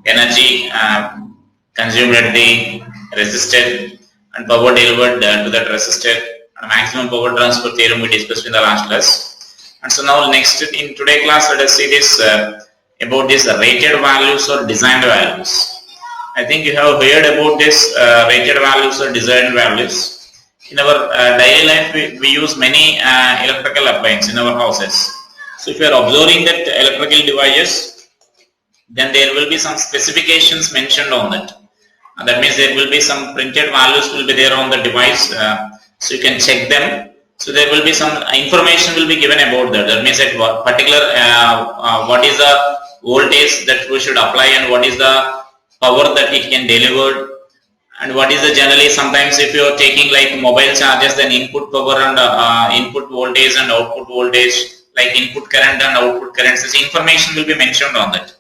energy consumed at the resistor and power delivered to that resistor and maximum power transfer theorem we discussed in the last class. And so now next in today's class let us see this about this rated values or designed values. I think you have heard about this rated values or designed values. In our daily life we use many electrical appliances in our houses. So if you are observing that electrical devices, then there will be some specifications mentioned on that. That means there will be some printed values will be there on the device, so you can check them. So there will be some information will be given about that. That means that particular what is the voltage that we should apply and what is the power that it can deliver, and what is the generally sometimes if you are taking like mobile charges, then input power and input voltage and output voltage, like input current and output current. This information will be mentioned on that.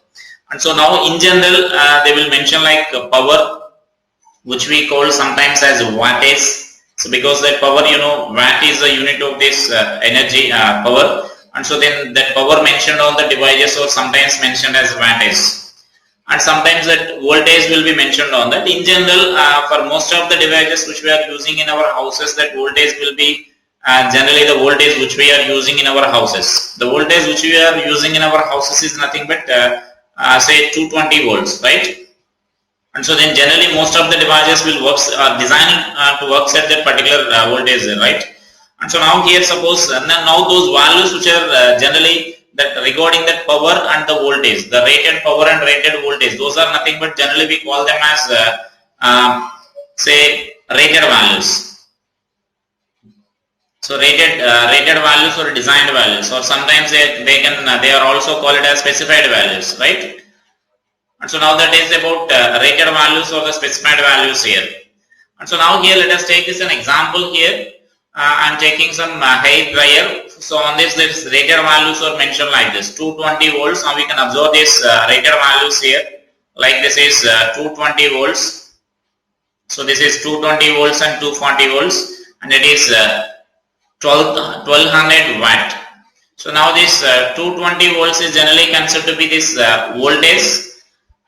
And so now in general they will mention like power, which we call sometimes as wattage. So because that power, watt is the unit of this energy power, and so then that power mentioned on the devices or sometimes mentioned as wattage. And sometimes that voltage will be mentioned on that. In general, for most of the devices which we are using in our houses, that voltage will be generally the voltage which we are using in our houses. The voltage which we are using in our houses is nothing but say 220 volts, right? And so then generally most of the devices will work designed to work at that particular voltage, right? And so now here suppose now those values which are generally that regarding that power and the voltage, the rated power and rated voltage, those are nothing but generally we call them as say rated values. So rated values or designed values, or sometimes they are also called as specified values, right? And so now that is about rated values or the specified values here. And so now here let us take this an example here. I am taking some hair dryer. So on this rated values are mentioned like this 220 volts. Now we can observe this rated values here. Like this is 220 volts. So this is 220 volts and 240 volts, and it is 1200 watt. So now this 220 volts is generally considered to be this voltage,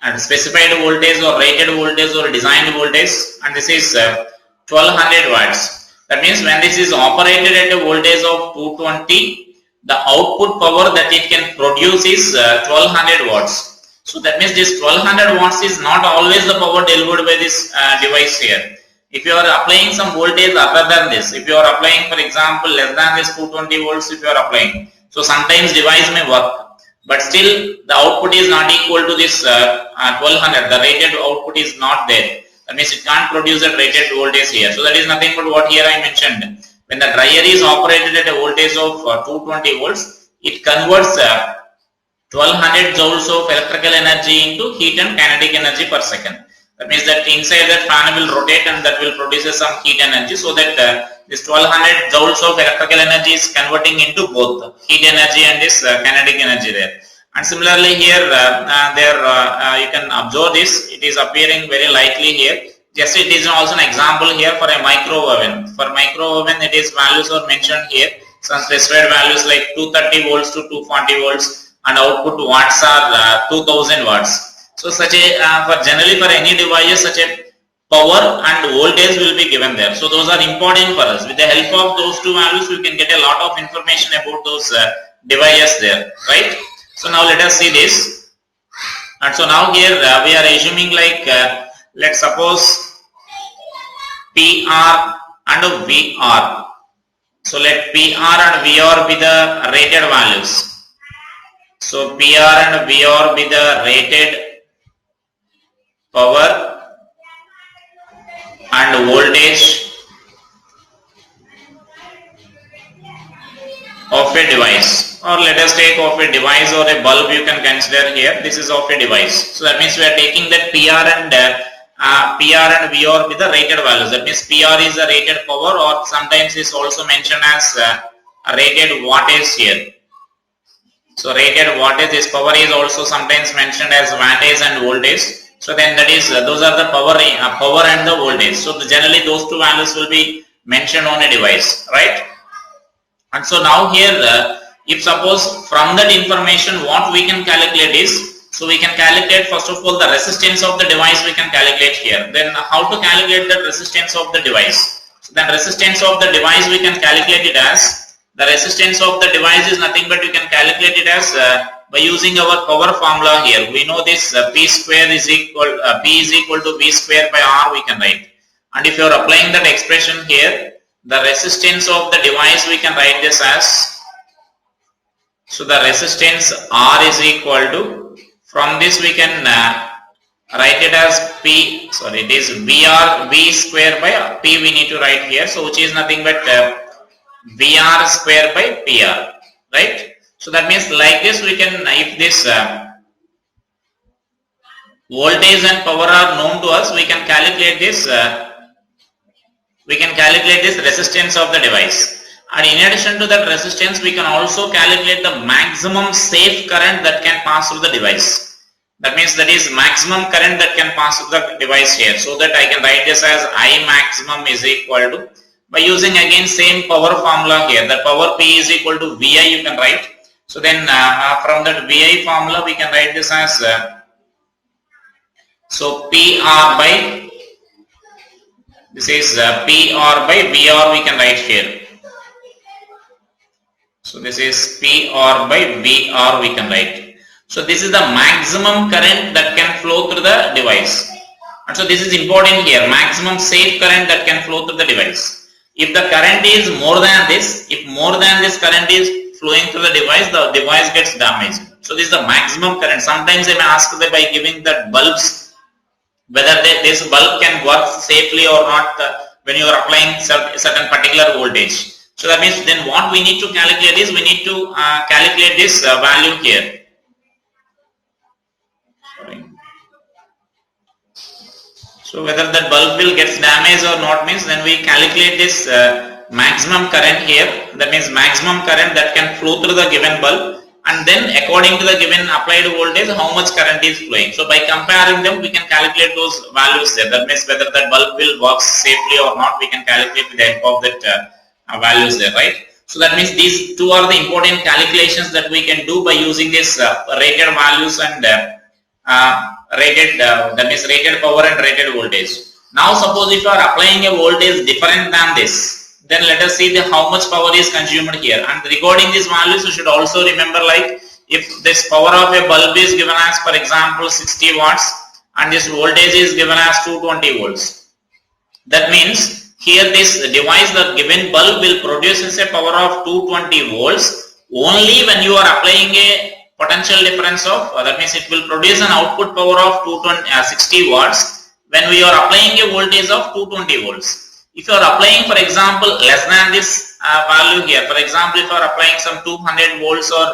and specified voltage or rated voltage or designed voltage, and this is 1200 watts. That means when this is operated at a voltage of 220, the output power that it can produce is 1200 watts. So that means this 1200 watts is not always the power delivered by this device here. If you are applying some voltage other than this, if you are applying for example less than this 220 volts if you are applying, so sometimes device may work, but still the output is not equal to this 1200, the rated output is not there. That means it can't produce that rated voltage here. So that is nothing but what here I mentioned. When the dryer is operated at a voltage of 220 volts, it converts 1200 joules of electrical energy into heat and kinetic energy per second. That means that inside that fan will rotate and that will produce some heat energy, so that this 1200 joules of electrical energy is converting into both heat energy and this kinetic energy there. And similarly here you can observe this, it is appearing very lightly here. Just it is also an example here for a micro oven. For micro oven it is values are mentioned here, some specified values like 230 volts to 240 volts, and output watts are 2000 watts. So such a for generally for any device such a power and voltage will be given there. So those are important for us. With the help of those two values we can get a lot of information about those devices there, right? So now let us see this. And so now here we are assuming like let's suppose PR and VR. So let PR and VR be the rated values. So PR and VR be the rated power and voltage of a device. Or let us take of a device or a bulb you can consider here. This is of a device. So that means we are taking that PR and VR with the rated values. That means PR is the rated power, or sometimes is also mentioned as a rated wattage here. So rated wattage, this power is also sometimes mentioned as wattage and voltage. So then that is those are the power and the voltage. So generally those two values will be mentioned on a device, right? And so now here if suppose from that information what we can calculate is, So we can calculate first of all the resistance of the device we can calculate here. Then how to calculate the resistance of the device? So then resistance of the device we can calculate it as, the resistance of the device is nothing but we can calculate it as by using our power formula here. We know this P square is equal, P is equal to V square by R we can write. And if you are applying that expression here, the resistance of the device we can write this as, so the resistance R is equal to, from this we can write it as P, sorry, it is VR, V square by P we need to write here, so which is nothing but VR square by PR, right? So that means like this we can, if this voltage and power are known to us, we can calculate this resistance of the device. And in addition to that resistance, we can also calculate the maximum safe current that can pass through the device. That means that is maximum current that can pass through the device here. So that I can write this as I maximum is equal to, by using again same power formula here, the power P is equal to VI you can write. So then from that VI formula we can write this as, so PR by, this is PR by VR we can write here. So this is PR by VR we can write. So this is the maximum current that can flow through the device. And so this is important here, maximum safe current that can flow through the device. If the current is more than this, if more than this current is flowing through the device gets damaged. So this is the maximum current. Sometimes they may ask that by giving that bulbs, whether this bulb can work safely or not when you are applying certain particular voltage. So that means then what we need to calculate is, we need to calculate this value here. So whether that bulb will get damaged or not means, then we calculate this maximum current here. That means maximum current that can flow through the given bulb, and then according to the given applied voltage how much current is flowing. So by comparing them we can calculate those values there. That means whether that bulb will work safely or not, we can calculate with the help of that values there, right? So that means these two are the important calculations that we can do by using this rated values and that means rated power and rated voltage. Now suppose if you are applying a voltage different than this, then let us see how much power is consumed here. And regarding these values, you should also remember, like if this power of a bulb is given as, for example, 60 watts and this voltage is given as 220 volts. That means here this device, the given bulb will produce a power of 220 volts only when you are applying a potential difference of, that means it will produce an output power of 60 watts when we are applying a voltage of 220 volts. If you are applying, for example, less than this value here, for example, if you are applying some 200 volts or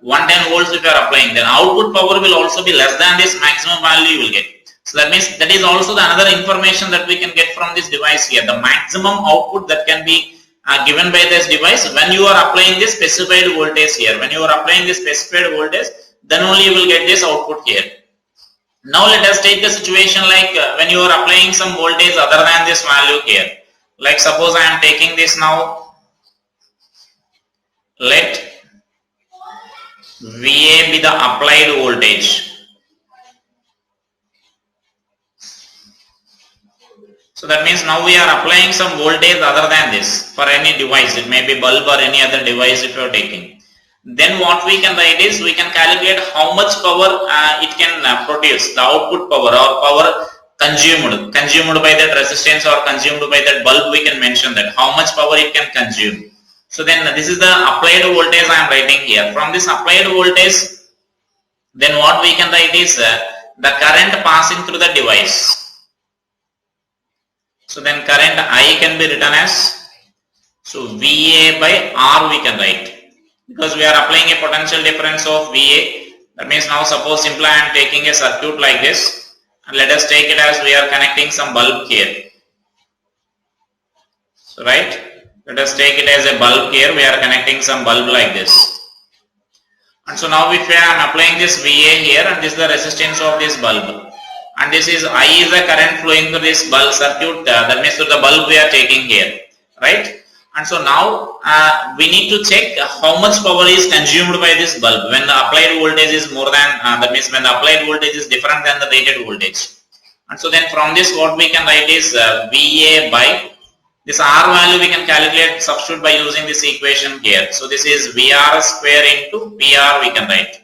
110 volts if you are applying, then output power will also be less than this maximum value you will get. So that means that is also the another information that we can get from this device here, the maximum output that can be given by this device when you are applying this specified voltage here. When you are applying this specified voltage, then only you will get this output here. Now let us take the situation like when you are applying some voltage other than this value here. Like suppose I am taking this now, let VA be the applied voltage. So that means now we are applying some voltage other than this for any device. It may be bulb or any other device if you are taking. Then what we can write is, we can calculate how much power it can produce, the output power or power consumed by that resistance or consumed by that bulb. We can mention that how much power it can consume. So then this is the applied voltage I am writing here. From this applied voltage, then what we can write is the current passing through the device. So then current I can be written as, so VA by R we can write, because we are applying a potential difference of VA. That means now suppose simply I am taking a circuit like this, and let us take it as we are connecting some bulb here. So right, let us take it as a bulb here, we are connecting some bulb like this. And so now if I am applying this VA here, and this is the resistance of this bulb, and this is I is the current flowing through this bulb circuit, that means through the bulb we are taking here, right? And so now we need to check how much power is consumed by this bulb when the applied voltage is more than, that means when the applied voltage is different than the rated voltage. And so then from this what we can write is VA by this R value we can calculate, substitute by using this equation here. So this is VR square into PR we can write.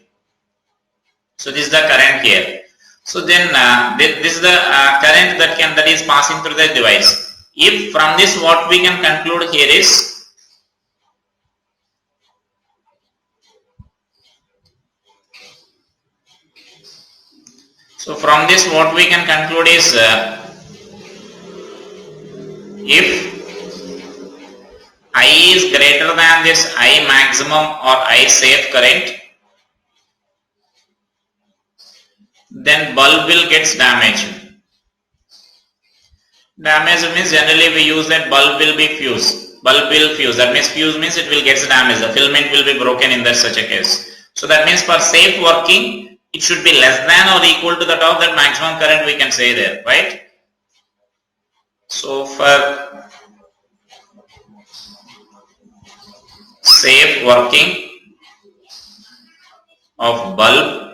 So this is the current here. So then this is the current that is passing through the device. If from this what we can conclude here is so from this what we can conclude is if I is greater than this I maximum or I safe current, then bulb will get damaged. Damage means generally we use that bulb will be fuse. Bulb will fuse. That means fuse means it will get damaged. The filament will be broken in that such a case. So that means for safe working, it should be less than or equal to that of that maximum current we can say there, right? So for safe working of bulb,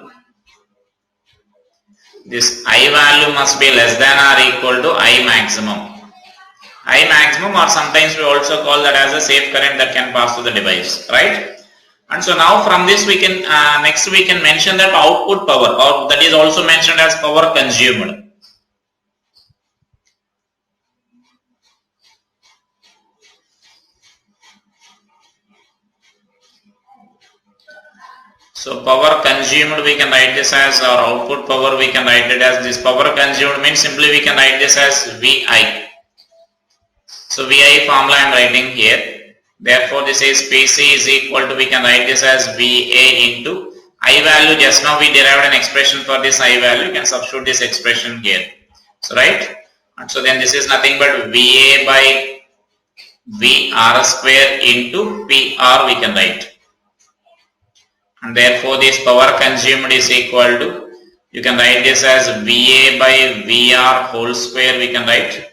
this I value must be less than or equal to I maximum. I maximum, or sometimes we also call that as a safe current that can pass through the device, right? And so now from this we can next we can mention that output power, or that is also mentioned as power consumed. So power consumed we can write this as, or output power we can write it as, this power consumed means simply we can write this as VI. So VI formula I am writing here. Therefore this is PC is equal to, we can write this as VA into I value. Just now we derived an expression for this I value. You can substitute this expression here. So right. And so then this is nothing but VA by VR square into PR we can write. And therefore this power consumed is equal to, you can write this as VA by VR whole square we can write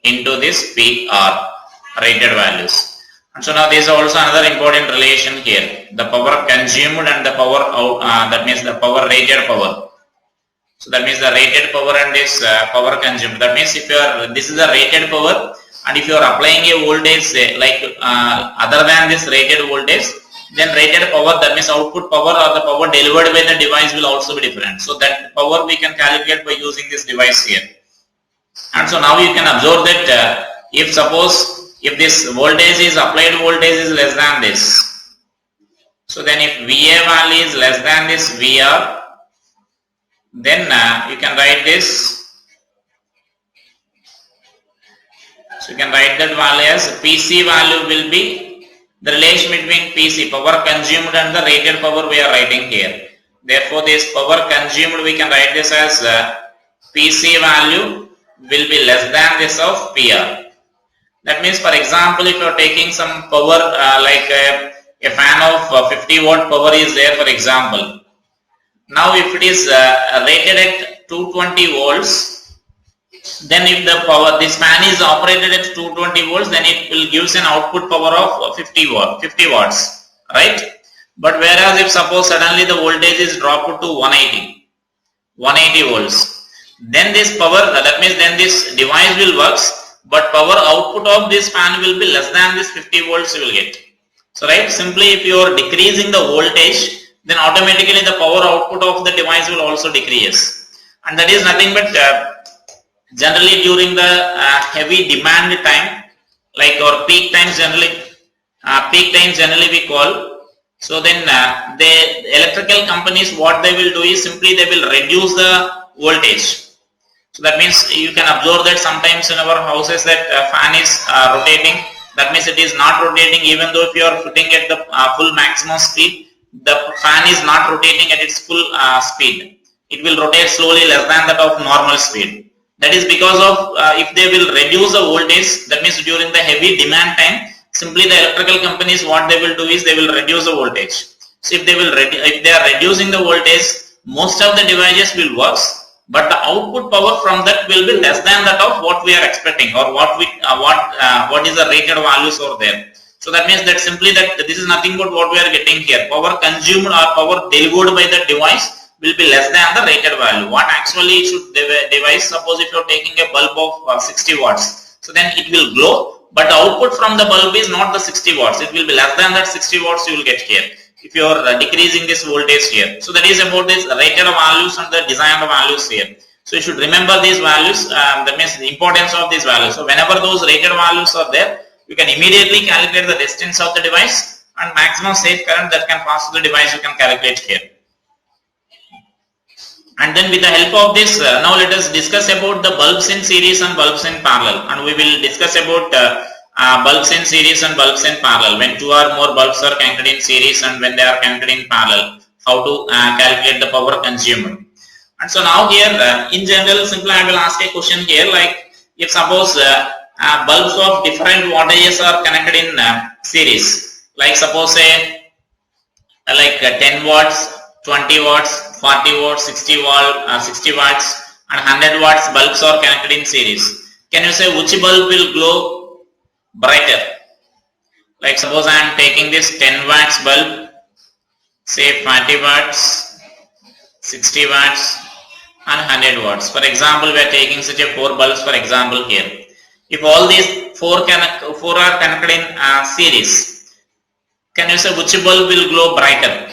into this PR rated values. And so now there is also another important relation here, the power consumed and the power out, that means the power rated power. So that means the rated power and this power consumed. That means if you are, this is the rated power, and if you are applying a voltage like other than this rated voltage, then rated power, that means output power or the power delivered by the device will also be different. So that power we can calculate by using this device here. And so now you can observe that if suppose if this voltage is applied voltage is less than this, so then if VA value is less than this VR, then you can write this. So you can write that value as PC value will be the relation between PC, power consumed, and the rated power we are writing here. Therefore this power consumed we can write this as PC value will be less than this of PR. That means for example if you are taking some power like a fan of 50 watt power is there for example. Now if it is rated at 220 volts, then if the power, this fan is operated at 220 volts, then it will gives an output power of 50 watts, right? But whereas if suppose suddenly the voltage is dropped to 180 volts, then this power, that means then this device will works, but power output of this fan will be less than this 50 volts you will get. So right, simply if you are decreasing the voltage, then automatically the power output of the device will also decrease, and that is nothing but generally during the heavy demand time, like or peak times generally we call. So then the electrical companies, what they will do is simply they will reduce the voltage. So that means you can observe that sometimes in our houses that fan is rotating. That means it is not rotating even though if you are putting at the full maximum speed, the fan is not rotating at its full speed. It will rotate slowly less than that of normal speed. That is because of if they will reduce the voltage, that means during the heavy demand time, simply the electrical companies what they will do is they will reduce the voltage. So if they are reducing the voltage, most of the devices will work, but the output power from that will be less than that of what we are expecting, or what is the rated values over there. So that means that simply that this is nothing but what we are getting here. Power consumed or power delivered by the device will be less than the rated value. What actually should device, suppose if you are taking a bulb of 60 watts, so then it will glow, but the output from the bulb is not the 60 watts. It will be less than that 60 watts you will get here if you are decreasing this voltage here. So that is about this rated values and the designed values here. So you should remember these values. That means the importance of these values. So whenever those rated values are there, you can immediately calculate the distance of the device, and maximum safe current that can pass through the device you can calculate here. And then with the help of this, now let us discuss about the bulbs in series and bulbs in parallel, and we will discuss about bulbs in series and bulbs in parallel, when two or more bulbs are connected in series and when they are connected in parallel, how to calculate the power consumed. And so now here in general, simply I will ask a question here, like if suppose bulbs of different wattages are connected in series, like suppose say like 10 watts, 20 watts, 40 watts, 60 watts and 100 watts bulbs are connected in series. Can you say which bulb will glow brighter? Like suppose I am taking this 10 watts bulb, say 40 watts, 60 watts and 100 watts. For example, we are taking such a 4 bulbs for example here. If all these 4 are connected in series, can you say which bulb will glow brighter?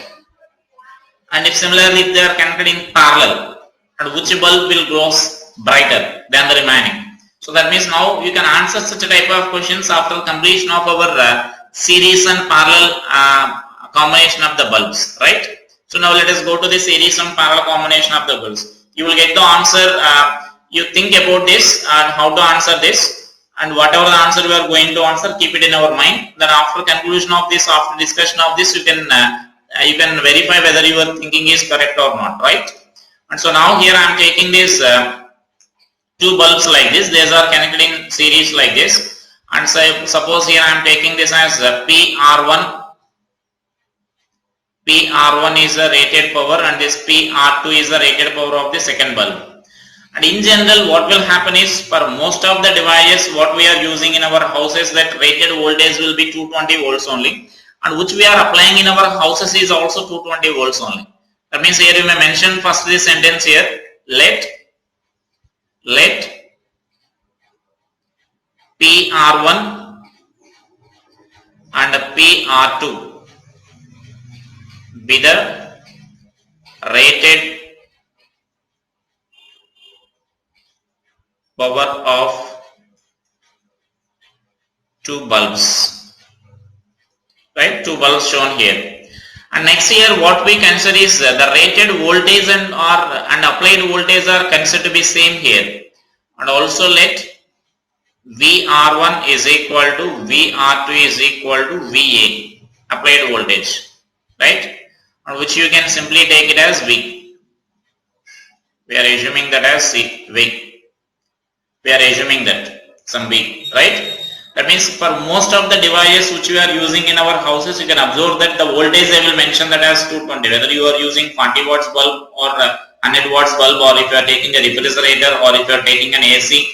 And if similarly if they are connected in parallel, and which bulb will glow brighter than the remaining? So that means now you can answer such a type of questions after completion of our series and parallel combination of the bulbs, right? So now let us go to the series and parallel combination of the bulbs. You will get the answer. You think about this and how to answer this, and whatever the answer you are going to answer, keep it in our mind. Then after conclusion of this, after discussion of this, you can verify whether your thinking is correct or not, right? And so now here I am taking this 2 bulbs like this. These are connected in series like this, and so suppose here I am taking this as PR1. PR1 is the rated power, and this PR2 is the rated power of the second bulb. And in general, what will happen is, for most of the devices what we are using in our houses, that rated voltage will be 220 volts only, and which we are applying in our houses is also 220 volts only. That means here you may mention first this sentence here, let PR1 and PR2 be the rated power of 2 bulbs, right? 2 bulbs shown here. And next here what we consider is the rated voltage and applied voltage are considered to be same here, and also let VR1 is equal to VR2 is equal to VA, applied voltage, right? And which you can simply take it as V. We are assuming that as V. We are assuming that some V, right? That means for most of the devices which we are using in our houses, you can observe that the voltage they will mention that as 220. Whether you are using 40 watts bulb or 100 watts bulb, or if you are taking a refrigerator, or if you are taking an AC,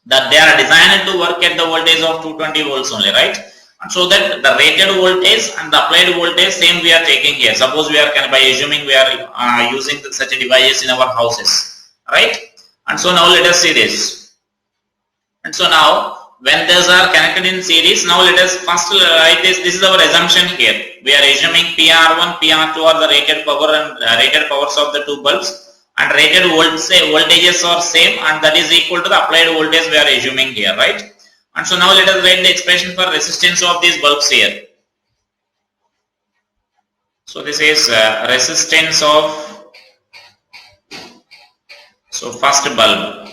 that they are designed to work at the voltage of 220 volts only, right? And so that the rated voltage and the applied voltage same we are taking here. Suppose we are by assuming we are using such a device in our houses, right? And so now let us see this. And so now when these are connected in series, now let us first write this. This is our assumption here. We are assuming PR1, PR2 are the rated power and rated powers of the 2 bulbs, and rated voltages are same, and that is equal to the applied voltage we are assuming here, right? And so now let us write the expression for resistance of these bulbs here. So this is resistance of first bulb.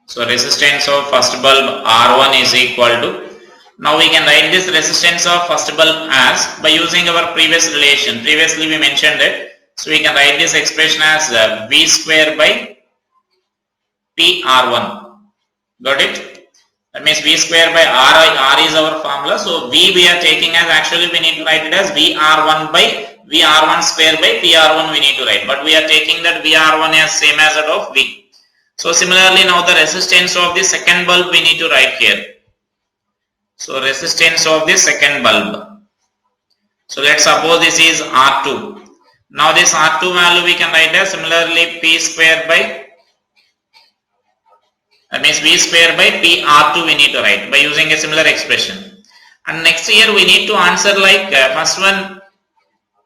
So resistance of first bulb R1 is equal to, now we can write this resistance of first bulb as, by using our previous relation. Previously we mentioned it. So we can write this expression as V square by PR1. Got it? That means V square by R is our formula. So V we are taking as, actually we need to write it as VR1 by VR1 square by PR1 we need to write, but we are taking that VR1 as same as that of V. So similarly now the resistance of the second bulb we need to write here. So resistance of the second bulb. So let's suppose this is R2. Now this R2 value we can write as similarly P square by, that means V square by PR2 we need to write by using a similar expression. And next here we need to answer like first one,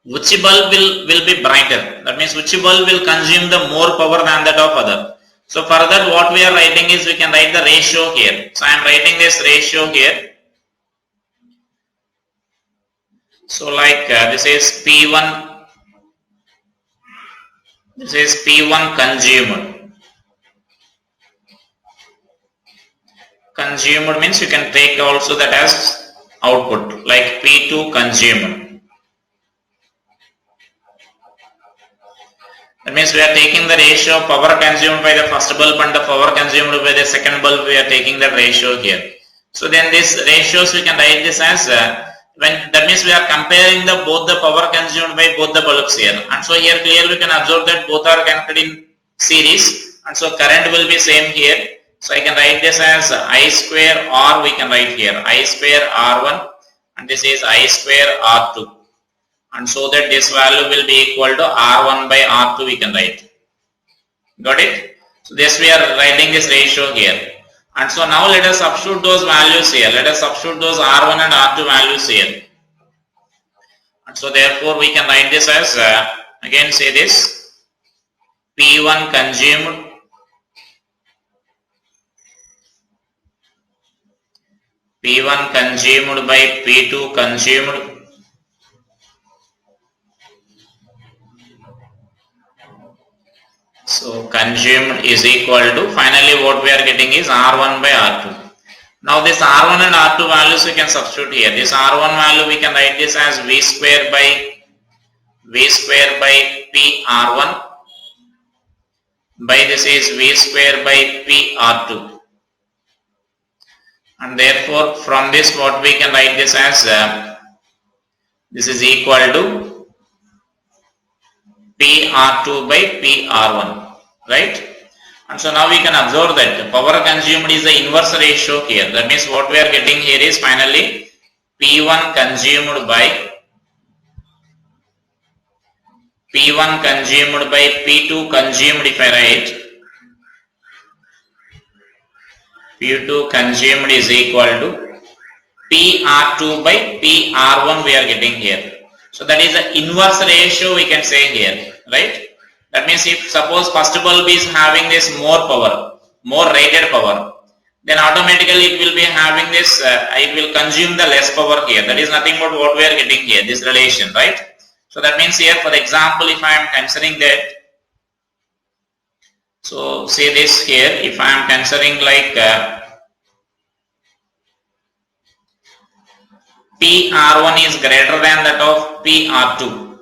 which bulb will be brighter. That means which bulb will consume the more power than that of other. So for that what we are writing is we can write the ratio here. So I am writing this ratio here. So like this is P1, this is P1 consumed. Consumed means you can take also that as output, like P2 consumed. That means we are taking the ratio of power consumed by the first bulb and the power consumed by the second bulb. We are taking the ratio here. So then these ratios we can write this as when, that means we are comparing the both the power consumed by both the bulbs here. And so here clearly we can observe that both are connected in series, and so current will be same here. So I can write this as I square R, we can write here I square R1, and this is I square R2. And so that this value will be equal to R1 by R2 we can write. Got it? So this we are writing this ratio here. And so now let us substitute those values here. Let us substitute those R1 and R2 values here. And so therefore we can write this as, again say this, P1 consumed by P2 consumed So consumed is equal to, finally what we are getting is R1 by R2. Now this R1 and R2 values we can substitute here. This R1 value we can write this as V square by PR1 by this is V square by PR2. And therefore from this what we can write this as, this is equal to PR2 by PR1, right? And so now we can observe that power consumed is the inverse ratio here. That means what we are getting here is finally P1 consumed by P2 consumed, if I write P2 consumed is equal to PR2 by PR1 we are getting here. So that is the inverse ratio we can say here, right? That means if suppose first bulb is having this more power, more rated power, then automatically it will be having this, it will consume the less power here. That is nothing but what we are getting here, this relation, right? So that means here for example if I am considering that, so say this here, if I am considering like PR1 is greater than that of PR2.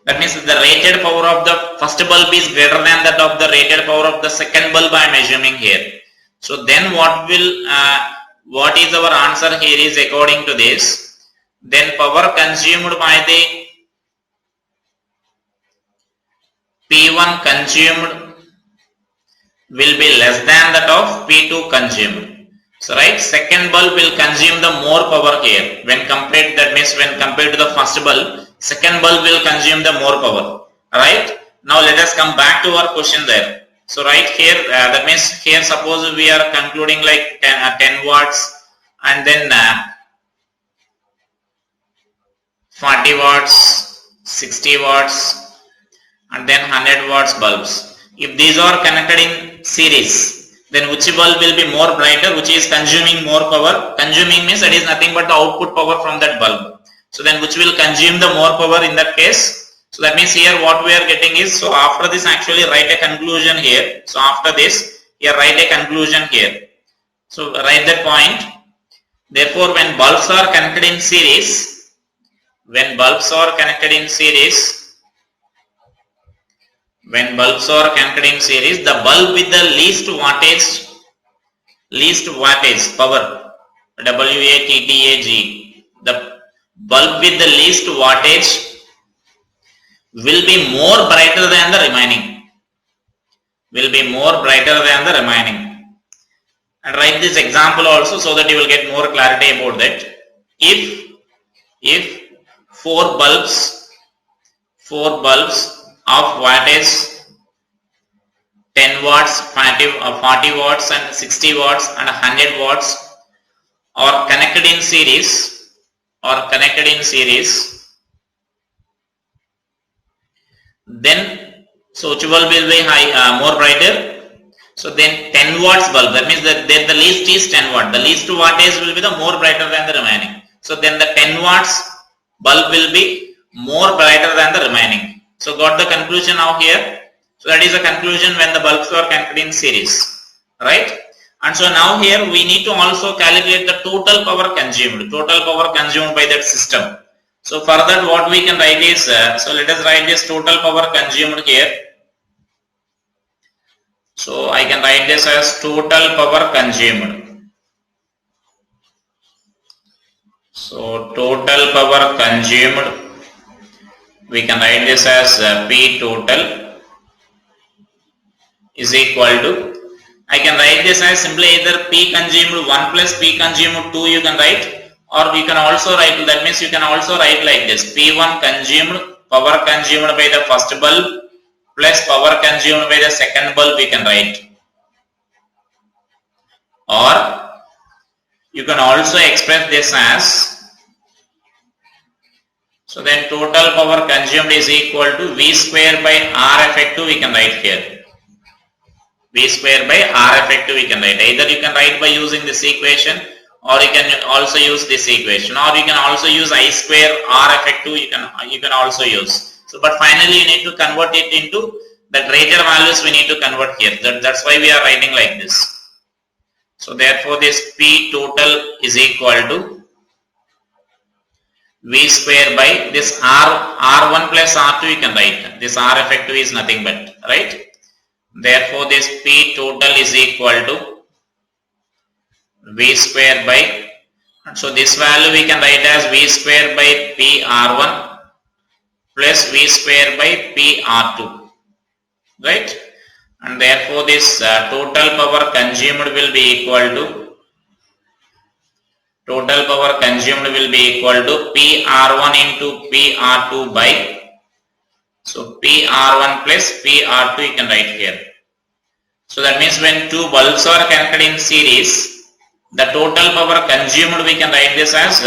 That means the rated power of the first bulb is greater than that of the rated power of the second bulb I am assuming here. So then what is our answer here is according to this, then power consumed by the P1 consumed will be less than that of P2 consumed. So right, second bulb will consume the more power here when compared, that means when compared to the first bulb, second bulb will consume the more power, right? Now let us come back to our question there. So right here, that means here suppose we are concluding like 10 watts and then 40 watts, 60 watts and then 100 watts bulbs. If these are connected in series, then which bulb will be more brighter, which is consuming more power? Consuming means that is nothing but the output power from that bulb. So then which will consume the more power in that case? So that means here what we are getting is, so after this actually write a conclusion here. So after this here write a conclusion here. So write that point. Therefore when bulbs are connected in series, the bulb with the least wattage power, WATTAG, the bulb with the least wattage will be more brighter than the remaining. Will be more brighter than the remaining. And write this example also so that you will get more clarity about that. If four bulbs of wattage 10 watts, 40 watts and 60 watts and 100 watts are connected in series, then so which bulb will be more brighter? So then 10 watts bulb, that means that then the least is 10 watt. The least wattage will be the more brighter than the remaining. So then the 10 watts bulb will be more brighter than the remaining. So got the conclusion now here. So that is the conclusion when the bulbs are connected in series, right? And so now here we need to also calculate the total power consumed by that system. So for that what we can write is, so let us write this total power consumed here. So I can write this as total power consumed. So total power consumed, we can write this as P total is equal to, I can write this as simply either P consumed 1 plus P consumed 2 you can write, or you can also write, that means you can also write like this, P1 consumed, power consumed by the first bulb plus power consumed by the second bulb we can write. Or you can also express this as, so then total power consumed is equal to V square by R effective we can write here. V square by R effective we can write. Either you can write by using this equation, or you can also use this equation, or you can also use I square R effective you can also use. So but finally you need to convert it into the rated values we need to convert here. That's why we are writing like this. So therefore this P total is equal to V square by this R1 plus R2 you can write. This R effective is nothing but, right? Therefore this P total is equal to V square by, so this value we can write as V square by P R1 plus V square by P R2, right? And therefore this total power consumed will be equal to, P R1 into P R2 by, so P R1 plus P R2 you can write here. So that means when two bulbs are connected in series, the total power consumed we can write this as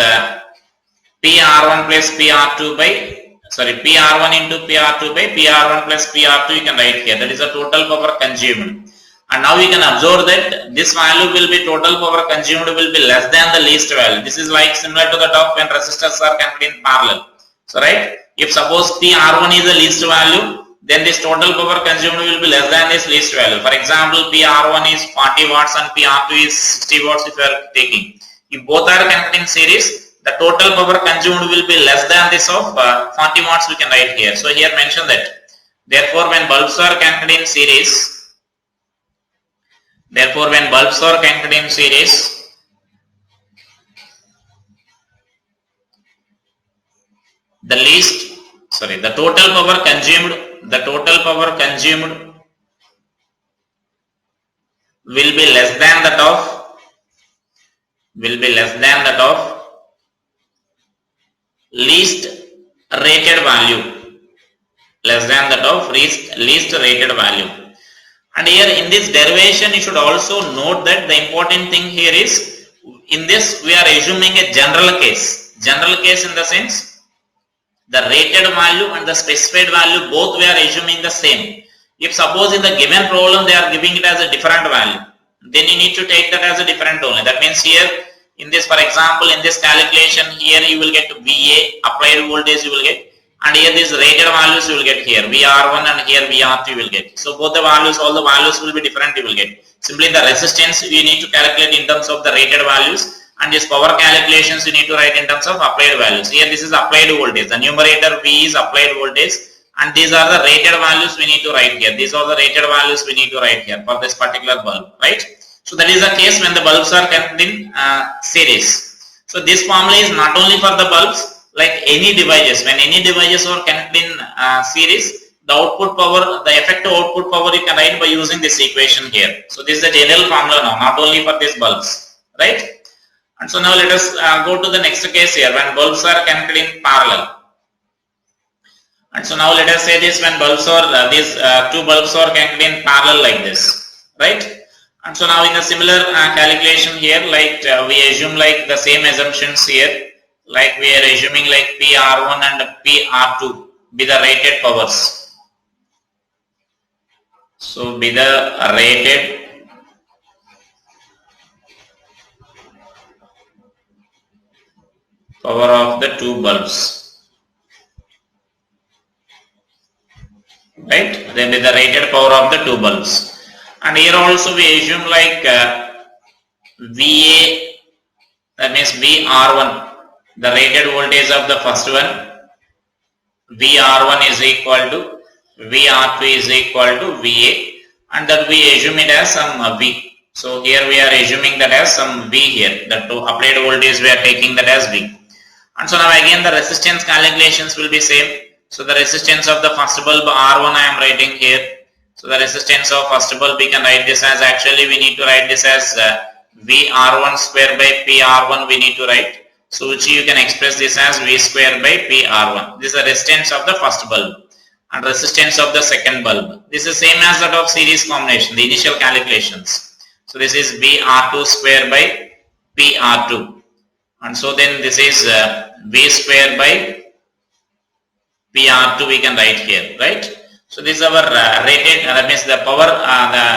P R1 plus P R2 by, P R1 into P R2 by P R1 plus P R2 you can write here. That is the total power consumed. And now we can observe that this value will be, total power consumed will be less than the least value. This is like similar to the top when resistors are connected in parallel. So right, if suppose P R1 is the least value, then this total power consumed will be less than this least value. For example, P R1 is 40 watts and P R2 is 60 watts if you are taking. If both are connected in series, the total power consumed will be less than this of 40 watts we can write here. So here mention that, therefore when bulbs are connected in series, the total power consumed will be less than that of least rated value, least rated value. And here in this derivation you should also note that the important thing here is, in this we are assuming a general case in the sense the rated value and the specified value both we are assuming the same. If suppose in the given problem they are giving it as a different value, then you need to take that as a different only. That means here in this, for example, in this calculation here you will get VA, applied voltage you will get, and here these rated values you will get here VR1 and here VR2 you will get. So both the values, all the values will be different you will get. Simply the resistance you need to calculate in terms of the rated values, and this power calculations you need to write in terms of applied values. Here this is applied voltage, the numerator V is applied voltage, and these are the rated values we need to write here. These are the rated values we need to write here for this particular bulb, right? So that is the case when the bulbs are connected in series. So this formula is not only for the bulbs, like any devices, when any devices are connected in series, the output power, the effective output power you can write by using this equation here. So this is the general formula now, not only for these bulbs, right? And so now let us go to the next case here, when bulbs are connected in parallel. And so now let us say this, when bulbs are, these two bulbs are connected in parallel like this, right? And so now in a similar calculation here, like we assume like the same assumptions here, like we are assuming like PR1 and PR2 be the rated powers. So be the rated power of the two bulbs, right? Then be the rated power of the two bulbs. And here also we assume like VA, that means VR1, the rated voltage of the first one, VR1 is equal to VR2 is equal to VA, and that we assume it as some V. So here we are assuming that as some V here, the applied voltage we are taking that as V. And so now again the resistance calculations will be same. So the resistance of the first bulb R1 I am writing here. So the resistance of first bulb we can write this as, actually we need to write this as VR1 square by PR1 we need to write. So which you can express this as V square by PR1. This is the resistance of the first bulb and resistance of the second bulb. This is same as that of series combination, the initial calculations. So this is VR2 square by PR2. And so then this is V square by PR2 we can write here, right? So this is our rated, that means the power,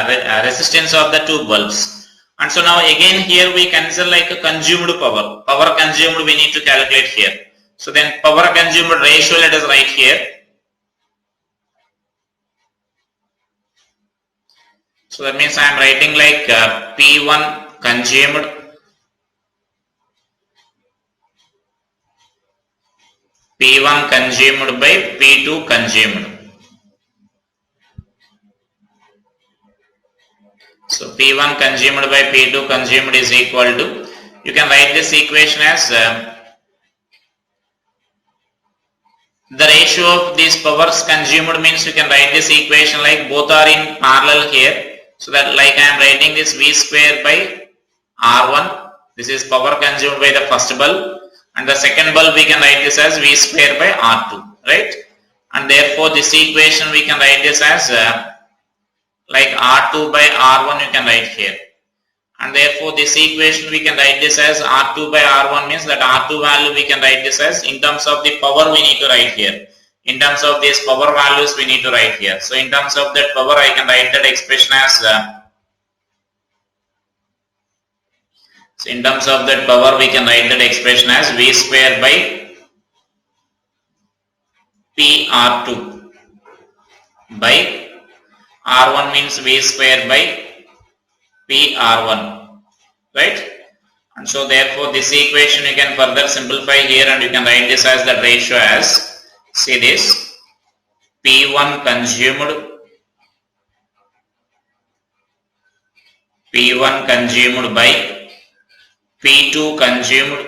the resistance of the two bulbs. And so now again here we consider like a consumed power. Power consumed we need to calculate here. So then power consumed ratio let us write here. So that means I am writing like P1 consumed P1 consumed by P2 consumed. So P1 consumed by P2 consumed is equal to, you can write this equation as the ratio of these powers consumed, means you can write this equation like both are in parallel here. So that like I am writing this V square by R1, this is power consumed by the first bulb, and the second bulb we can write this as V square by R2, right? And therefore this equation we can write this as like R2 by R1 you can write here, and therefore this equation we can write this as R2 by R1 means that R2 value we can write this as, in terms of the power we need to write here, in terms of these power values we need to write here. So in terms of that power I can write that expression as so in terms of that power we can write that expression as V square by PR2 by R1 means V square by PR1, right? And so therefore this equation you can further simplify here, and you can write this as the ratio as, see this, P1 consumed by P2 consumed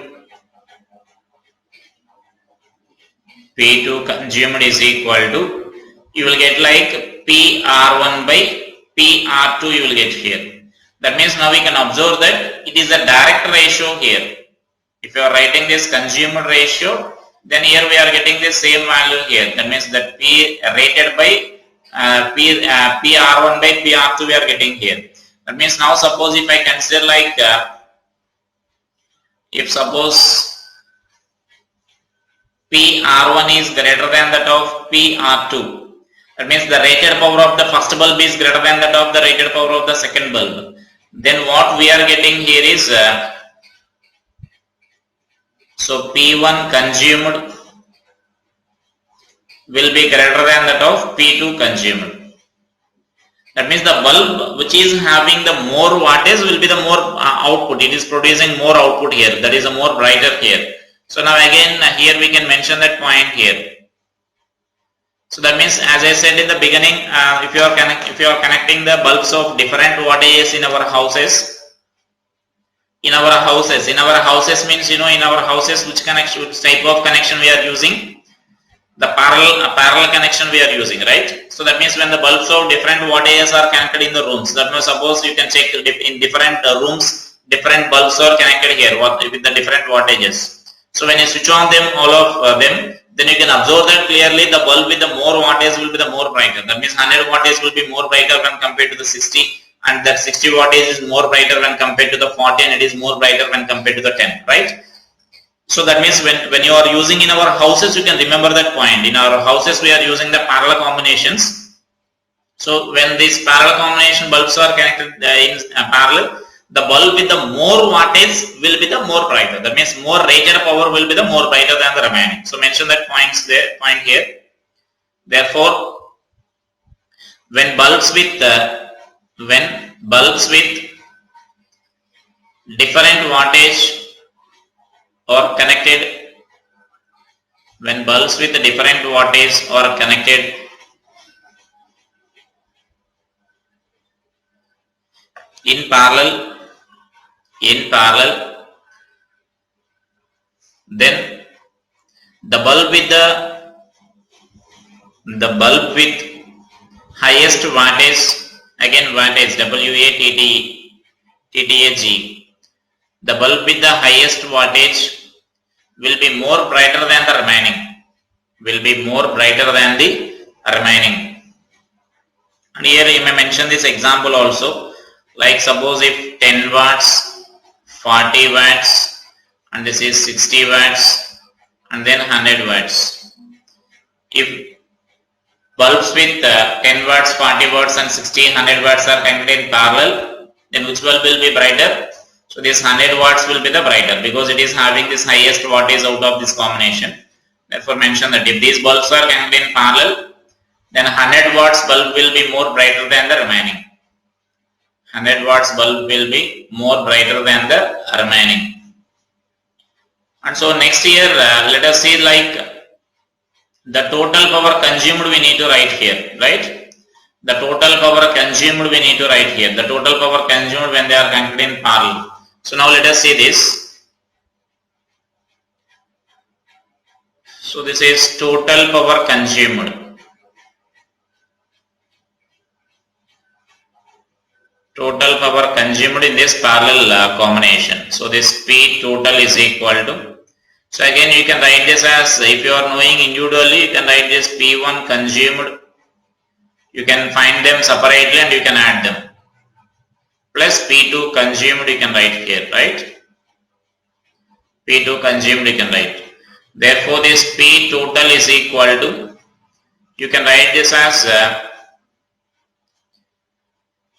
is equal to, you will get like PR1 by PR2 you will get here. That means now we can observe that it is a direct ratio here. If you are writing this consumed ratio, then here we are getting the same value here. That means that P rated by PR1 by PR2 we are getting here. That means now suppose if I consider like if suppose PR1 is greater than that of PR2, that means the rated power of the first bulb is greater than that of the rated power of the second bulb. Then what we are getting here is, so P1 consumed will be greater than that of P2 consumed. That means the bulb which is having the more wattage will be the more output. It is producing more output here. That is a more brighter here. So now again here we can mention that point here. So that means, as I said in the beginning, if you are connecting the bulbs of different wattages in our houses, in our houses. In our houses means, in our houses, which connection, which type of connection we are using? The parallel connection we are using, right? So that means when the bulbs of different wattages are connected in the rooms, that means suppose you can check in different rooms, different bulbs are connected here with the different wattages. So when you switch on them, all of them, then you can observe that clearly the bulb with the more wattage will be the more brighter. That means 100 wattage will be more brighter when compared to the 60, and that 60 wattage is more brighter when compared to the 40, and it is more brighter when compared to the 10, right? So that means when you are using in our houses, you can remember that point. In our houses, we are using the parallel combinations. So when these parallel combination bulbs are connected in parallel, the bulb with the more wattage will be the more brighter. That means more rated power will be the more brighter than the remaining. So mention that point here. Therefore, when bulbs with different wattage or connected, when bulbs with different wattage are connected in parallel, then the bulb with highest wattage, again wattage, WATTAG, the bulb with the highest wattage will be more brighter than the remaining. And here you may mention this example also, like suppose if 10 watts, 40 watts, and this is 60 watts, and then 100 watts. If bulbs with 10 watts, 40 watts, and 60, 100 watts are connected in parallel, then which bulb will be brighter? So this 100 watts will be the brighter because it is having this highest wattage out of this combination. Therefore mention that if these bulbs are connected in parallel, then 100 watts bulb will be more brighter than the remaining. 100 watts bulb will be more brighter than the remaining. And so next here, let us see like the total power consumed we need to write here, right? The total power consumed we need to write here. The total power consumed when they are connected in parallel. So now let us see this. So this is total power consumed. Total power consumed in this parallel combination. So this P total is equal to, so again you can write this as, if you are knowing individually, you can write this P1 consumed. You can find them separately and you can add them. Plus P2 consumed you can write here, right? P2 consumed you can write. Therefore this P total is equal to, you can write this as,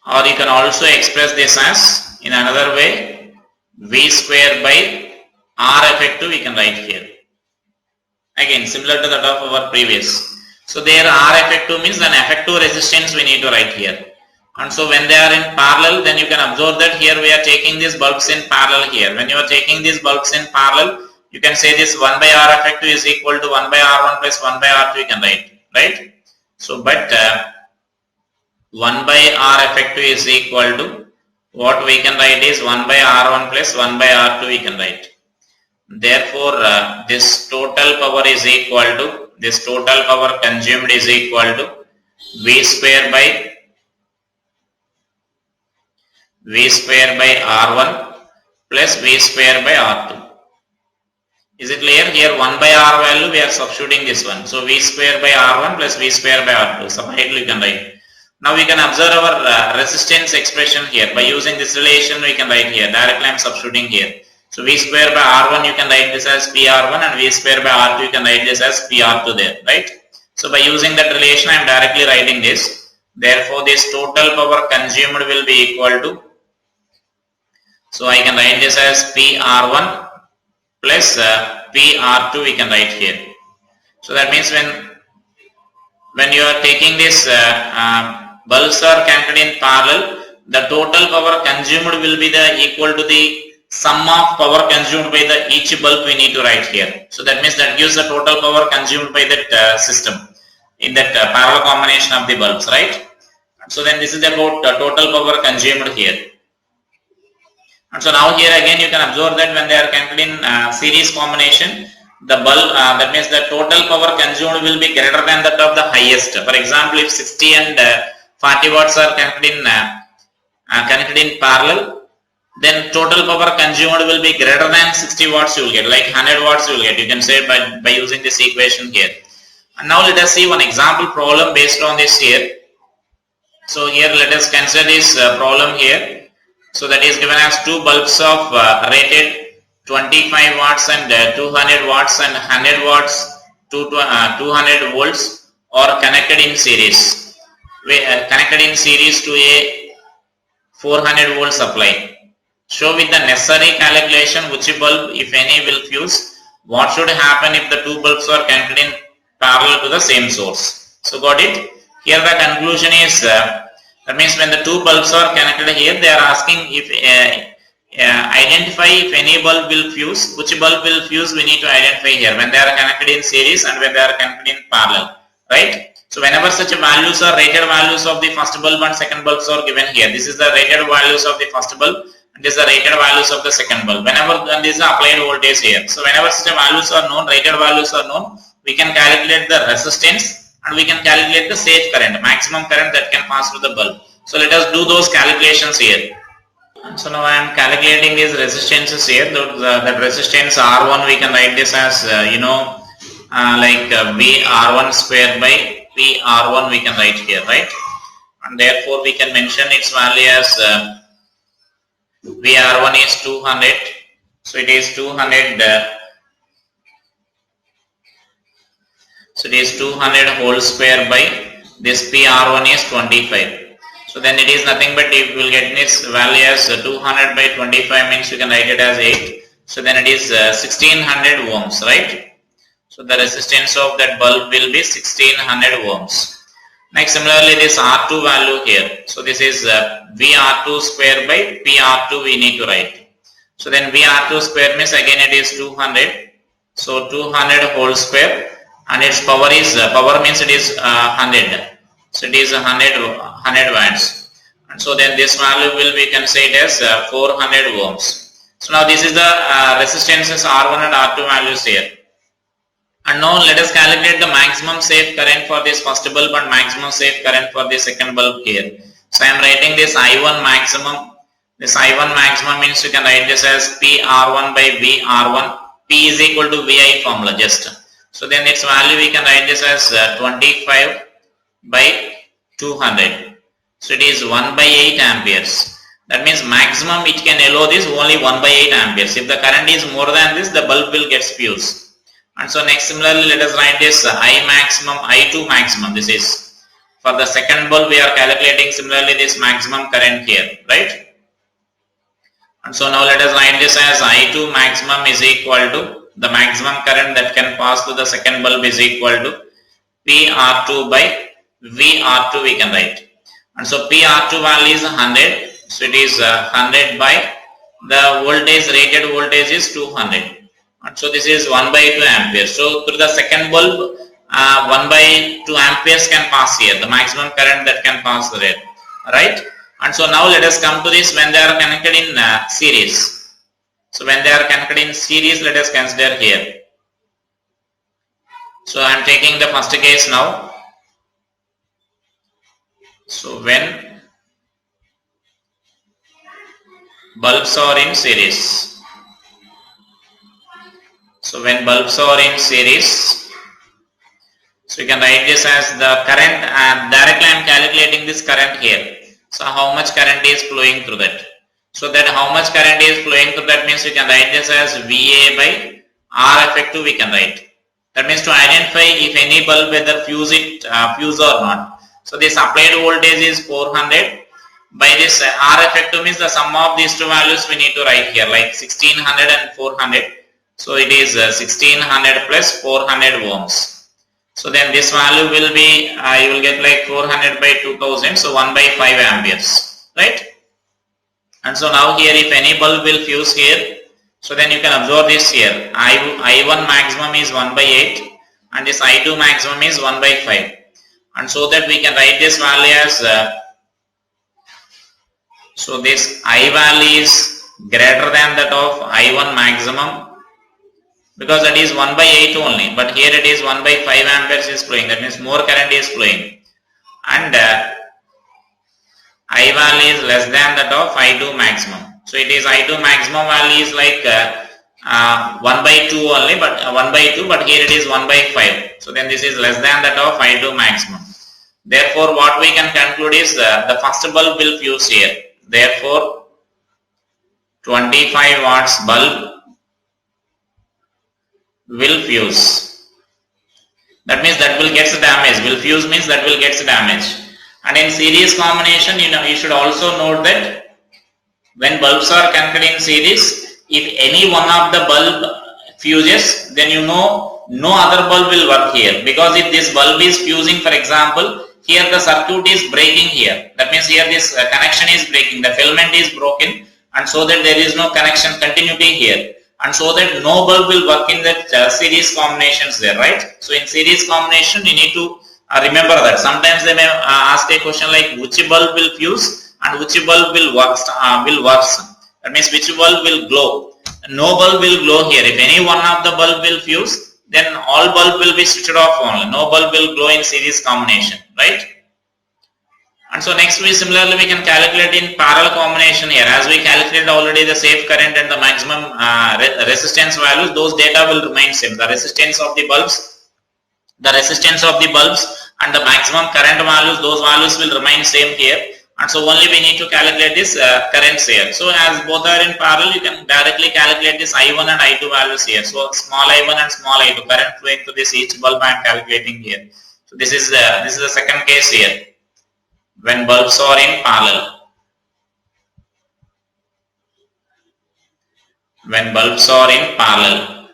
or you can also express this as in another way, V square by R effective we can write here. Again similar to that of our previous. So there R effective means an effective resistance we need to write here. And so when they are in parallel, then you can observe that here we are taking these bulbs in parallel here. When you are taking these bulbs in parallel, you can say this 1 by R effective is equal to 1 by R1 plus 1 by R2 you can write, right? So but 1 by R effective is equal to, what we can write is 1 by R1 plus 1 by R2 we can write. Therefore this total power is equal to, this total power consumed is equal to V square by R1 plus V square by R2. Is it clear? Here 1 by R value we are substituting this one. So V square by R1 plus V square by R2. Separately you can write. Now we can observe our resistance expression here. By using this relation we can write here. Directly I am substituting here. So V square by R1 you can write this as PR1 and V square by R2 you can write this as PR2 there, right? So by using that relation I am directly writing this. Therefore this total power consumed will be equal to, so I can write this as PR1 plus PR2 we can write here. So that means when you are taking this bulbs are connected in parallel, the total power consumed will be equal to the sum of power consumed by each bulb we need to write here. So that means that gives the total power consumed by that system in that parallel combination of the bulbs, right? So then this is about total power consumed here. And so now here again you can observe that when they are connected in series combination, the bulb, that means the total power consumed will be greater than that of the highest. For example, if 60 and 40 watts are connected in parallel, then total power consumed will be greater than 60 watts you will get, like 100 watts you will get. You can say by using this equation here. And now let us see one example problem based on this here. So here let us consider this problem here. So that is given as two bulbs of rated 25 watts and 200 watts and 100 watts to 200 volts are connected in series. Connected in series to a 400 volt supply. Show with the necessary calculation which bulb, if any, will fuse. What should happen if the two bulbs are connected in parallel to the same source? So got it? Here the conclusion is that means when the two bulbs are connected here, they are asking if identify if any bulb will fuse. Which bulb will fuse we need to identify here when they are connected in series and when they are connected in parallel, right? So whenever such values are rated values of the first bulb and second bulbs are given here, this is the rated values of the first bulb and this is the rated values of the second bulb. Whenever this is applied voltage here, so whenever such values are known, rated values are known, we can calculate the resistance and we can calculate the safe current, maximum current that can pass through the bulb. So let us do those calculations here. So now I am calculating these resistances here. That resistance R1 we can write this as V R1 square by P R1 we can write here, right? And therefore we can mention its value as V R1 is 200. So it is 200. So it is 200 whole square by this P R1 is 25. So then it is nothing but if we will get this value as 200 by 25 means we can write it as 8. So then it is 1600 ohms, right? So the resistance of that bulb will be 1600 ohms. Next, similarly this R2 value here. So this is VR2 square by PR2 we need to write. So then VR2 square means again it is 200. So 200 whole square and its power is, power means it is 100. So it is 100 watts. And so then this value will we can say it as 400 ohms. So now this is the resistances R1 and R2 values here. And now let us calculate the maximum safe current for this first bulb and maximum safe current for the second bulb here. So I am writing this I1 maximum. This I1 maximum means you can write this as PR1 by VR1. P is equal to VI formula just. So then its value we can write this as 25 by 200. So it is 1 by 8 amperes. That means maximum it can allow this only 1 by 8 amperes. If the current is more than this, the bulb will get fused. And so next similarly let us write this I maximum, I2 maximum. This is for the second bulb we are calculating similarly this maximum current here, right? And so now let us write this as I2 maximum is equal to the maximum current that can pass through the second bulb is equal to PR2 by VR2 we can write. And so PR2 value is 100. So it is 100 by the voltage, rated voltage is 200. And so this is 1 by 2 amperes. So through the second bulb 1 by 2 amperes can pass here, the maximum current that can pass there, right? And so now let us come to this when they are connected in series. So when they are connected in series, let us consider here. So I am taking the first case now. So when bulbs are in series. So when bulbs are in series, so you can write this as the current, directly I am calculating this current here. So how much current is flowing through that. So that how much current is flowing through that means you can write this as VA by R effective we can write. That means to identify if any bulb whether fuse or not. So this applied voltage is 400. By this R effective means the sum of these two values we need to write here like 1600 and 400. So it is 1600 plus 400 ohms. So then this value will be, you will get like 400 by 2000. So 1 by 5 amperes, right? And so now here if any bulb will fuse here, so then you can observe this here. I1 maximum is 1 by 8 and this I2 maximum is 1 by 5. And so that we can write this value as, so this I value is greater than that of I1 maximum, because that is 1 by 8 only, but here it is 1 by 5 amperes is flowing, that means more current is flowing, and I value is less than that of I2 maximum. So it is I2 maximum value is like 1 by 2 only, but 1 by 2, but here it is 1 by 5. So then this is less than that of I2 maximum. Therefore, what we can conclude is the first bulb will fuse here. Therefore, 25 watts bulb will fuse. That means that will get damaged. Will fuse means that will get damaged. And in series combination, you should also note that when bulbs are connected in series, if any one of the bulb fuses, then no other bulb will work here, because if this bulb is fusing, for example, here the circuit is breaking here. That means here this connection is breaking, the filament is broken, and so that there is no connection continuity here, and so that no bulb will work in that series combinations there, right? So in series combination, you need to remember that. Sometimes they may ask a question like which bulb will fuse and which bulb will work. That means which bulb will glow. No bulb will glow here. If any one of the bulb will fuse, then all bulb will be switched off only. No bulb will glow in series combination, right? And so next we can calculate in parallel combination here. As we calculated already the safe current and the maximum resistance values, those data will remain same. The resistance of the bulbs and the maximum current values, those values will remain same here. And so only we need to calculate this currents here. So as both are in parallel, you can directly calculate this I1 and I2 values here. So small I1 and small I2 current flowing to this each bulb I am calculating here. So this is the second case here, when bulbs are in parallel. When bulbs are in parallel.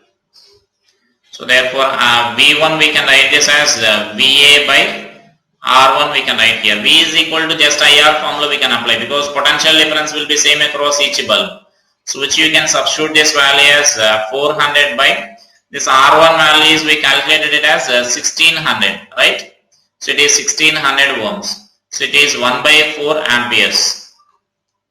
So therefore V1 we can write this as VA by R1 we can write here. V is equal to just IR formula we can apply, because potential difference will be same across each bulb. So which you can substitute this value as 400 by this R1 value is we calculated it as 1600, right? So it is 1600 ohms. So it is 1 by 4 amperes.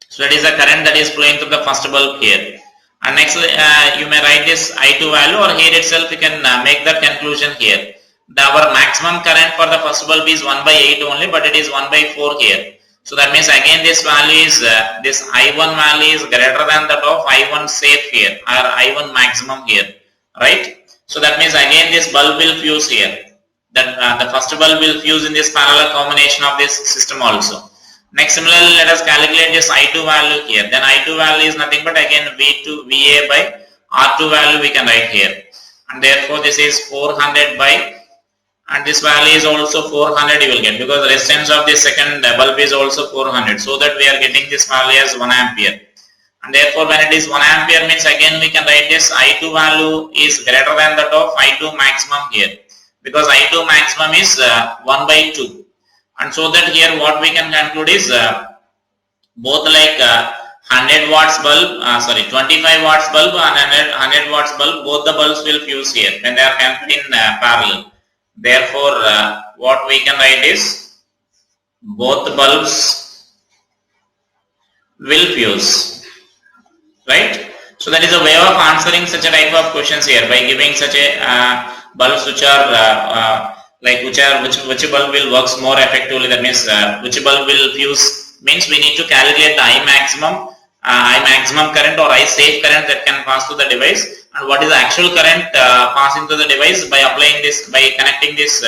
So that is the current that is flowing to the first bulb here. And next you may write this I2 value, or here itself you can make the conclusion here. Our maximum current for the first bulb is 1 by 8 only, but it is 1 by 4 here. So that means again this value is this I1 value is greater than that of I1 safe here, or I1 maximum here, right? So that means again this bulb will fuse here. That the first bulb will fuse in this parallel combination of this system also. Next, similarly, let us calculate this I2 value here. Then I2 value is nothing but again VA by R2 value we can write here. And therefore this is 400 by, and this value is also 400 you will get, because the resistance of this second bulb is also 400. So that we are getting this value as 1 ampere. And therefore when it is 1 ampere means again we can write this I2 value is greater than that of I2 maximum here, because I2 maximum is 1 by 2. And so that here what we can conclude is both like 100 watts bulb, 25 watts bulb and 100 watts bulb, both the bulbs will fuse here when they are connected in parallel. Therefore what we can write is both the bulbs will fuse, right? So that is a way of answering such a type of questions here, by giving such a bulbs which are which bulb will works more effectively. That means which bulb will fuse means we need to calculate the I maximum current or I safe current that can pass to the device, and what is the actual current passing to the device by applying this, by connecting this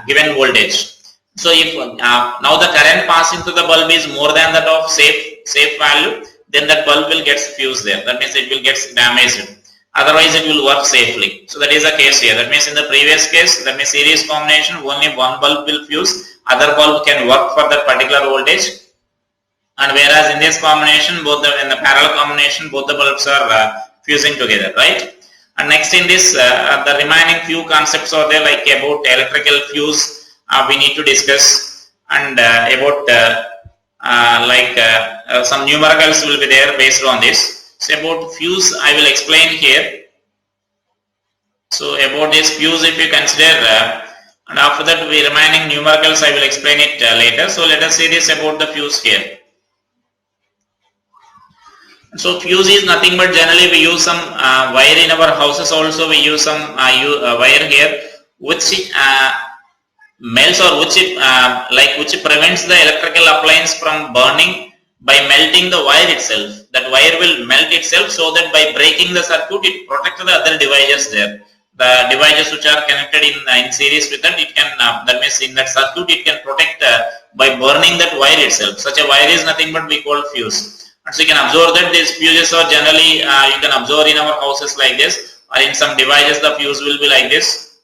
given voltage. So if now the current passing to the bulb is more than that of safe value, then that bulb will get fused there. That means it will get damaged. Otherwise it will work safely. So that is the case here. That means in the previous case, that means series combination, only one bulb will fuse, other bulb can work for that particular voltage. And whereas in this combination, in the parallel combination, both the bulbs are fusing together, right? And next in this, the remaining few concepts are there, like about electrical fuse we need to discuss, and about some numericals will be there based on this. So about fuse I will explain here. So about this fuse, if you consider and after that we remaining numericals I will explain it later. So let us see this about the fuse here. So fuse is nothing but generally we use some wire in our houses. Also we use some wire here which melts or which prevents the electrical appliance from burning by melting the wire itself. That wire will melt itself, so that by breaking the circuit it protects the other devices there. The devices which are connected in series with that, it can that means in that circuit it can protect by burning that wire itself. Such a wire is nothing but we call fuse. And so you can observe that these fuses are generally you can observe in our houses like this, or in some devices the fuse will be like this.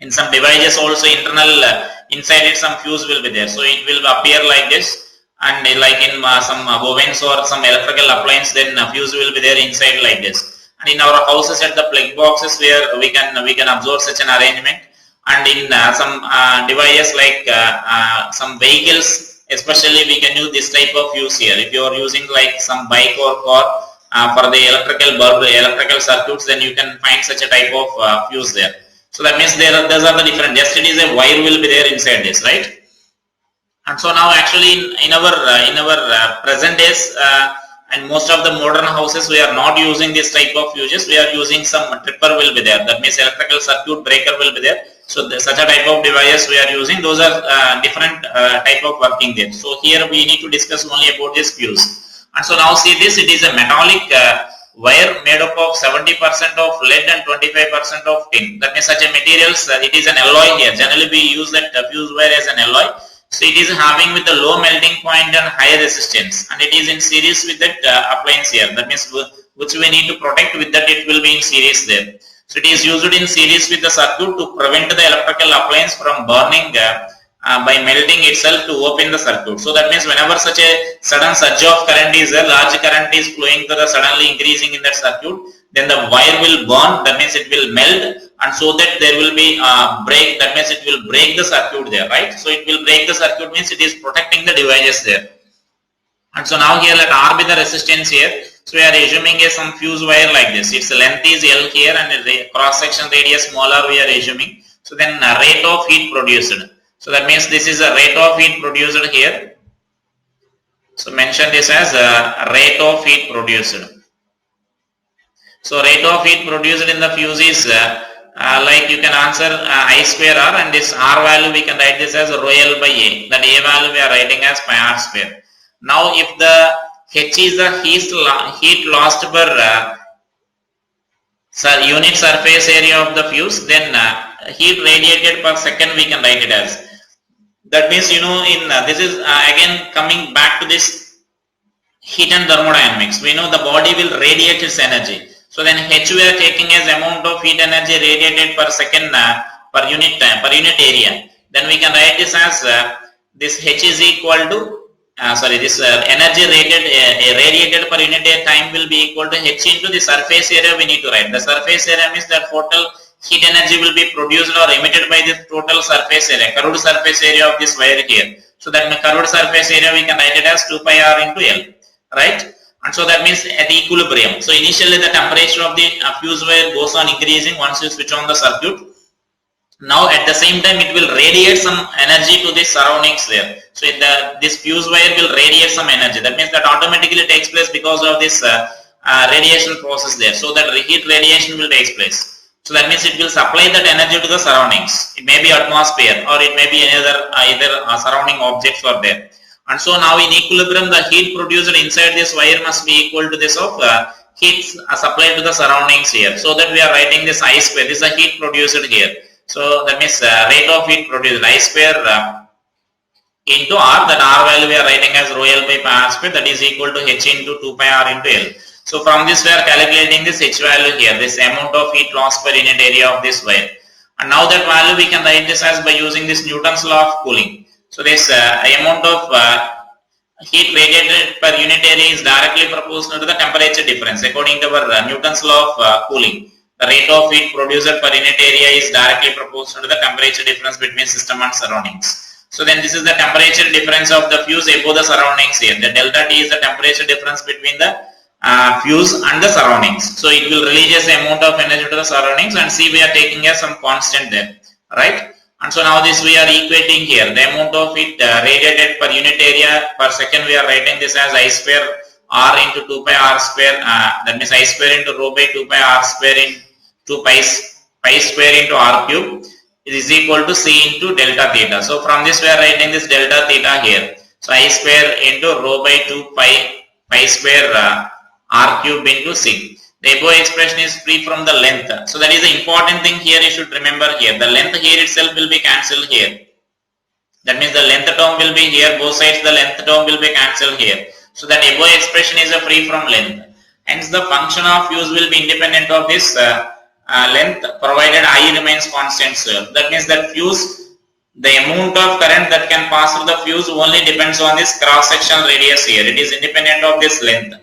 In some devices also internal inside it some fuse will be there, so it will appear like this, and like in some ovens or some electrical appliance, then fuse will be there inside like this. And in our houses at the plug boxes where we can observe such an arrangement, and in some devices like some vehicles especially we can use this type of fuse here. If you are using like some bike or car for the electrical circuits, then you can find such a type of fuse there. So that means those are the different, just it is a wire will be there inside this, right? And so now actually in our present days and most of the modern houses we are not using this type of fuses. We are using some tripper will be there, that means electrical circuit breaker will be there. So such a type of devices we are using, those are different type of working there. So here we need to discuss only about this fuse. And so now see this, it is a metallic wire made up of 70% of lead and 25% of tin. That means such a materials, it is an alloy here. Generally we use that fuse wire as an alloy. So it is having with a low melting point and high resistance, and it is in series with that appliance here. That means which we need to protect, with that it will be in series there. So it is used in series with the circuit to prevent the electrical appliance from burning by melting itself to open the circuit. So that means whenever such a sudden surge of current is there, large current is flowing to the suddenly increasing in that circuit, then the wire will burn, that means it will melt, and so that there will be break, that means it will break the circuit there, right? So it will break the circuit means it is protecting the devices there. And so now here let R be the resistance here. So we are assuming some fuse wire like this. Its length is L here and cross section radius smaller we are assuming. So then rate of heat produced. So that means this is a rate of heat produced here. So mention this as rate of heat produced. So rate of heat produced in the fuse is like you can answer I square R, and this R value we can write this as rho L by A. That A value we are writing as pi R square. Now if the H is the heat lost per unit surface area of the fuse, then heat radiated per second we can write it as. That means in this is again coming back to this heat and thermodynamics. We know the body will radiate its energy. So then H we are taking as amount of heat energy radiated per second per unit time, per unit area. Then we can write this as this H is equal to this energy radiated per unit time will be equal to H into the surface area we need to write. The surface area means that total heat energy will be produced or emitted by the total surface area, curved surface area of this wire here. So that curved surface area we can write it as 2 pi R into L, right? And so that means at equilibrium. So initially the temperature of the fuse wire goes on increasing once you switch on the circuit. Now at the same time it will radiate some energy to the surroundings there. So this fuse wire will radiate some energy. That means that automatically takes place because of this radiation process there. So that heat radiation will take place. So that means it will supply that energy to the surroundings. It may be atmosphere or it may be either surrounding objects are there. And so now in equilibrium the heat produced inside this wire must be equal to this of heat supplied to the surroundings here. So that we are writing this I square. This is the heat produced here. So that means rate of heat produced I square into R. That R value we are writing as rho L by pi R square, that is equal to H into 2 pi R into L. So from this we are calculating this H value here, this amount of heat lost per unit area of this wire. And now that value we can write this as by using this Newton's law of cooling. So this amount of heat radiated per unit area is directly proportional to the temperature difference according to our Newton's law of cooling. The rate of heat produced per unit area is directly proportional to the temperature difference between system and surroundings. So then this is the temperature difference of the fuse above the surroundings here. The delta T is the temperature difference between the fuse and the surroundings. So it will release the amount of energy to the surroundings, and see we are taking as some constant there, right? And so now this we are equating here. The amount of heat radiated per unit area per second we are writing this as I square r into 2 pi r square, that means I square into rho by 2 pi r square in 2 pi square into r cube is equal to c into delta theta. So from this we are writing this delta theta here. So I square into rho by 2 pi square r cube into c. The above expression is free from the length. So that is the important thing here you should remember here. The length here itself will be cancelled here. That means the length term will be here, both sides the length term will be cancelled here. So that above expression is a free from length. Hence the function of fuse will be independent of this length provided I remains constant. That means that fuse, the amount of current that can pass through the fuse only depends on this cross sectional radius here. It is independent of this length.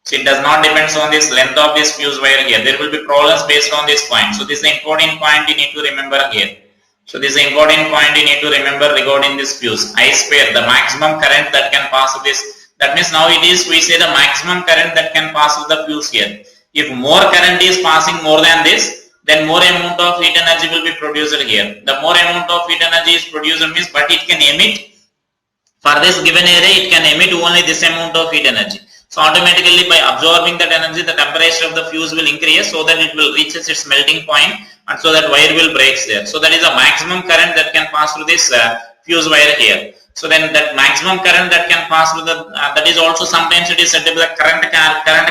So it does not depend on this length of this fuse wire here. There will be problems based on this point. So this is the important point you need to remember here. So this is the important point you need to remember regarding this fuse. I square, the maximum current that can pass through this. That means now it is, we say the maximum current that can pass through the fuse here. If more current is passing more than this, then more amount of heat energy will be produced here. The more amount of heat energy is produced means, but it can emit, for this given area, it can emit only this amount of heat energy. So automatically by absorbing that energy, the temperature of the fuse will increase so that it will reach its melting point and so that wire will break there. So that is a maximum current that can pass through this fuse wire here. So then that maximum current that can pass through the, that is also sometimes it is said to be the current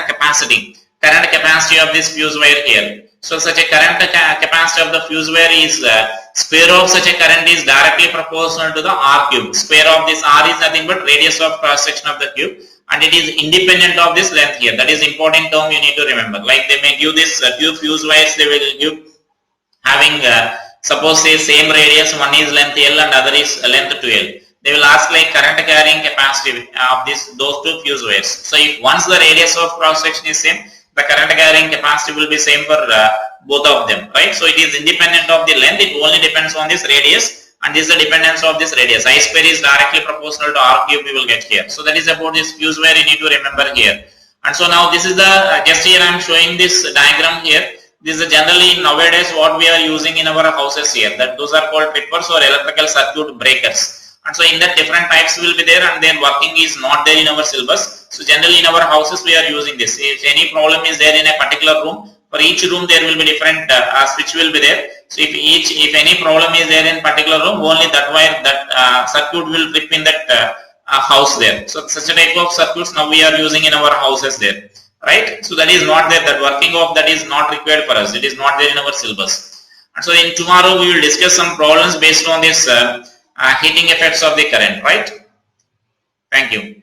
capacity of this fuse wire here. So such a current capacity of the fuse wire is square of such a current is directly proportional to the r cube. Square of this r is nothing but radius of cross section of the cube, and it is independent of this length here. That is important term you need to remember. Like they may give this two fuse wires, they will give having suppose say same radius, one is length L and other is length 2L. They will ask like current carrying capacity of those two fuse wires. So if once the radius of cross section is same, the current carrying capacity will be same for both of them, right? So it is independent of the length, it only depends on this radius, and this is the dependence of this radius. I square is directly proportional to r cube we will get here. So that is about this fuse wire you need to remember here. And so now this is the, just here I am showing this diagram here. This is generally nowadays what we are using in our houses here, that those are called trippers or electrical circuit breakers. And so in that different types will be there, and then working is not there in our syllabus. So generally in our houses we are using this. If any problem is there in a particular room, for each room there will be different switch will be there. So if any problem is there in particular room, only that wire, that circuit will trip in that house there. So such a type of circuits now we are using in our houses there, right? So that is not there. That working of that is not required for us. It is not there in our syllabus. And so in tomorrow we will discuss some problems based on this heating effects of the current, right? Thank you.